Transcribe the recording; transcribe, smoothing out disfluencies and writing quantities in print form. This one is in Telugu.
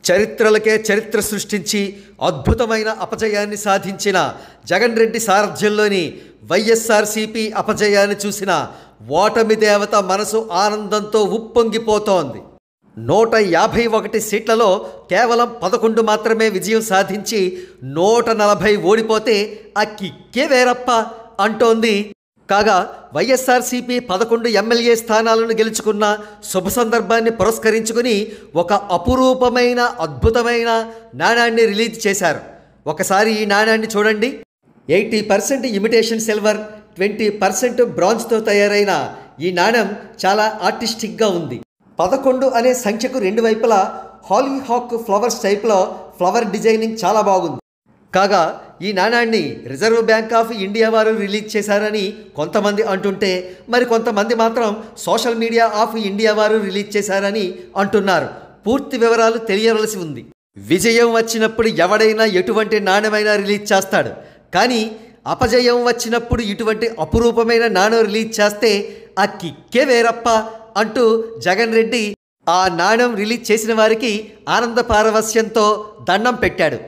చరిత్రలకే చరిత్ర సృష్టించి అద్భుతమైన అపజయాన్ని సాధించిన జగన్ రెడ్డి సారథ్యంలోని వైఎస్ఆర్సీపీ అపజయాన్ని చూసిన ఓటమి దేవత మనసు ఆనందంతో ఉప్పొంగిపోతోంది. 151 సీట్లలో కేవలం 11 మాత్రమే విజయం సాధించి 140 ఓడిపోతే ఆ కిక్కే వేరప్ప అంటోంది. కాగా వైఎస్ఆర్సీపీ 11 ఎమ్మెల్యే స్థానాలను గెలుచుకున్న శుభ సందర్భాన్ని పురస్కరించుకుని ఒక అపురూపమైన అద్భుతమైన నాణాన్ని రిలీజ్ చేశారు. ఒకసారి ఈ నాణాన్ని చూడండి. 80% ఇమిటేషన్ సిల్వర్, 20% బ్రాంజ్తో తయారైన ఈ నాణం చాలా ఆర్టిస్టిక్గా ఉంది. 11 అనే సంఖ్యకు రెండు వైపులా హాలీహాక్ ఫ్లవర్స్ టైప్లో ఫ్లవర్ డిజైనింగ్ చాలా బాగుంది. కాగా ఈ నాణాన్ని రిజర్వ్ బ్యాంక్ ఆఫ్ ఇండియా వారు రిలీజ్ చేశారని కొంతమంది అంటుంటే, మరి కొంతమంది మాత్రం సోషల్ మీడియా ఆఫ్ ఇండియా వారు రిలీజ్ చేశారని అంటున్నారు. పూర్తి వివరాలు తెలియవలసి ఉంది. విజయం వచ్చినప్పుడు ఎవడైనా ఎటువంటి నాణ్యమైనా రిలీజ్ చేస్తాడు, కానీ అపజయం వచ్చినప్పుడు ఇటువంటి అపురూపమైన నాణ్యం రిలీజ్ చేస్తే ఆ కిక్కే వేరప్ప అంటూ జగన్ రెడ్డి ఆ నాణ్యం రిలీజ్ చేసిన వారికి ఆనంద పారవస్యంతో దండం పెట్టాడు.